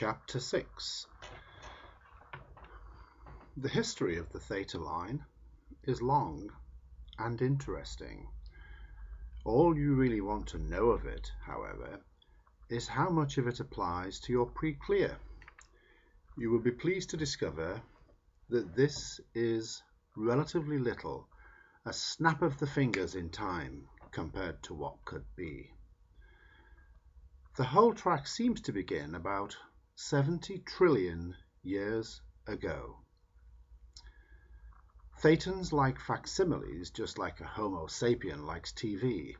Chapter 6. The history of the theta line is long and interesting. All you really want to know of it, however, is how much of it applies to your pre-clear. You will be pleased to discover that this is relatively little, a snap of the fingers in time compared to what could be. The whole track seems to begin about 70 trillion years ago. Thetans like facsimiles just like a Homo sapien likes TV.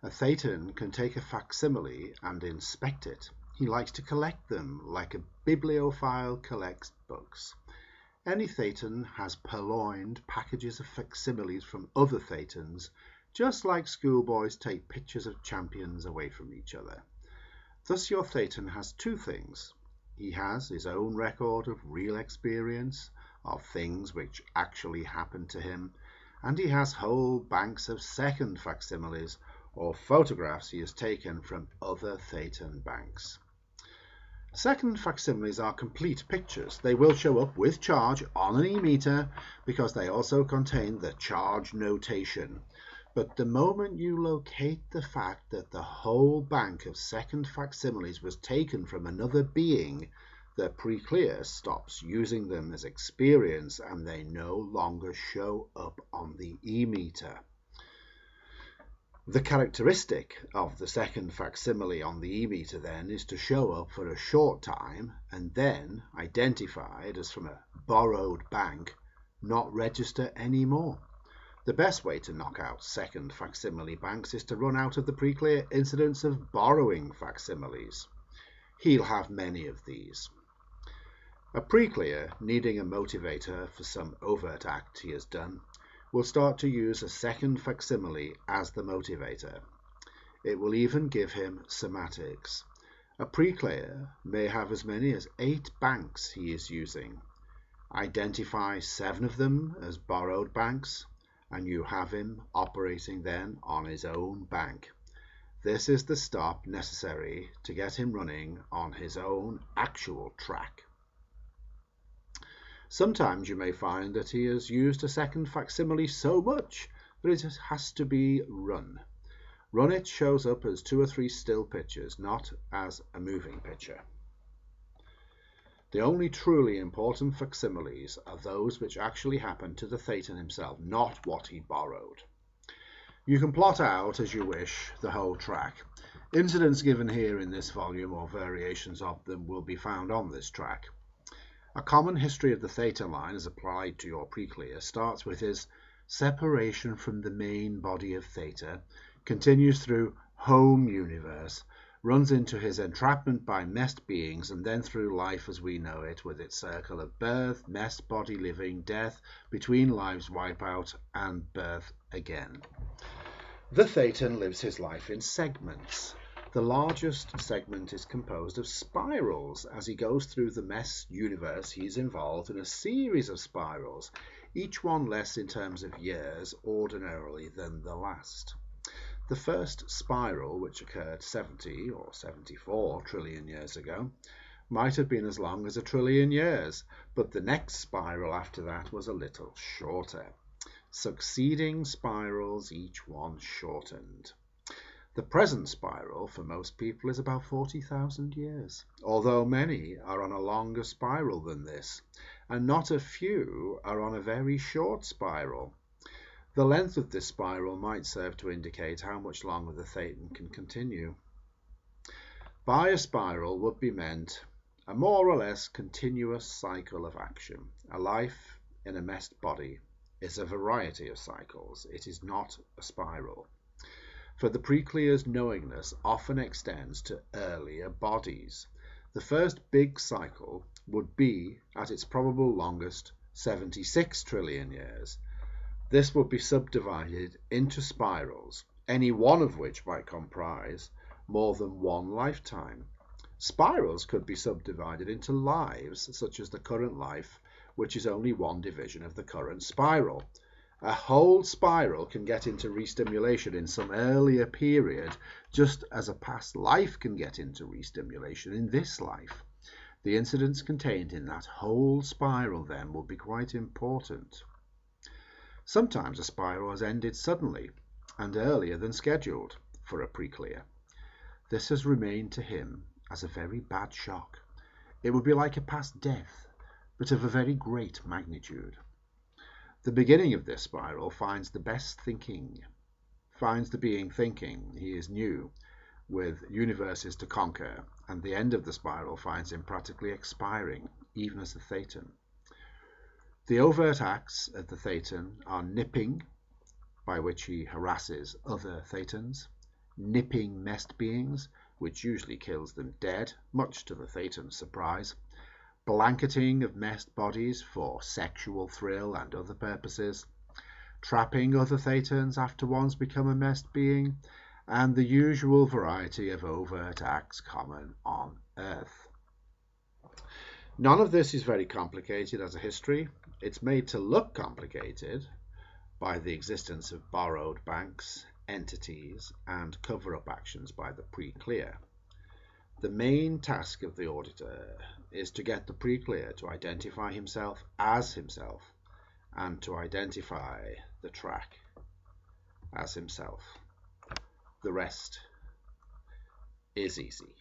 A thetan can take a facsimile and inspect it. He likes to collect them like a bibliophile collects books. Any thetan has purloined packages of facsimiles from other thetans, just like schoolboys take pictures of champions away from each other. Thus your thetan has two things. He has his own record of real experience, of things which actually happened to him, and he has whole banks of second facsimiles, or photographs he has taken from other thetan banks. Second facsimiles are complete pictures. They will show up with charge on an e-meter because they also contain the charge notation. But the moment you locate the fact that the whole bank of second facsimiles was taken from another being, the pre-clear stops using them as experience and they no longer show up on the e-meter. The characteristic of the second facsimile on the e-meter then is to show up for a short time and then, identified as from a borrowed bank, not register anymore. The best way to knock out second facsimile banks is to run out of the pre-clear incidents of borrowing facsimiles. He'll have many of these. A pre-clear needing a motivator for some overt act he has done will start to use a second facsimile as the motivator. It will even give him semantics. A pre-clear may have as many as 8 banks he is using. Identify 7 of them as borrowed banks, and you have him operating then on his own bank. This is the stop necessary to get him running on his own actual track. Sometimes you may find that he has used a second facsimile so much that it has to be run. Run it shows up as 2 or 3 still pictures, not as a moving picture. The only truly important facsimiles are those which actually happened to the thetan himself, not what he borrowed. You can plot out, as you wish, the whole track. Incidents given here in this volume or variations of them will be found on this track. A common history of the theta line as applied to your pre-clear starts with his separation from the main body of theta, continues through home universe, runs into his entrapment by messed beings, and then through life as we know it with its circle of birth, messed body living, death, between lives wipeout, and birth again. The thetan lives his life in segments. The largest segment is composed of spirals. As he goes through the mess universe, he is involved in a series of spirals, each one less in terms of years ordinarily than the last. The first spiral, which occurred 70 or 74 trillion years ago, might have been as long as 1 trillion years, but the next spiral after that was a little shorter. Succeeding spirals, each one shortened. The present spiral for most people is about 40,000 years, although many are on a longer spiral than this, and not a few are on a very short spiral. The length of this spiral might serve to indicate how much longer the thetan can continue. By a spiral would be meant a more or less continuous cycle of action. A life in a messed body is a variety of cycles. It is not a spiral. For the pre-clear's knowingness often extends to earlier bodies. The first big cycle would be, at its probable longest, 76 trillion years. This would be subdivided into spirals, any one of which might comprise more than one lifetime. Spirals could be subdivided into lives, such as the current life, which is only one division of the current spiral. A whole spiral can get into restimulation in some earlier period, just as a past life can get into restimulation in this life. The incidents contained in that whole spiral then would be quite important. Sometimes a spiral has ended suddenly and earlier than scheduled for a pre-clear. This has remained to him as a very bad shock. It would be like a past death, but of a very great magnitude. The beginning of this spiral finds the being thinking he is new, with universes to conquer, and the end of the spiral finds him practically expiring, even as the Thetan. The overt acts of the Thetan are nipping, by which he harasses other Thetans, nipping messed beings, which usually kills them dead, much to the Thetan's surprise, blanketing of messed bodies for sexual thrill and other purposes, trapping other Thetans after one's become a messed being, and the usual variety of overt acts common on Earth. None of this is very complicated as a history. It's made to look complicated by the existence of borrowed banks, entities, and cover-up actions by the pre-clear. The main task of the auditor is to get the pre-clear to identify himself as himself and to identify the track as himself. The rest is easy.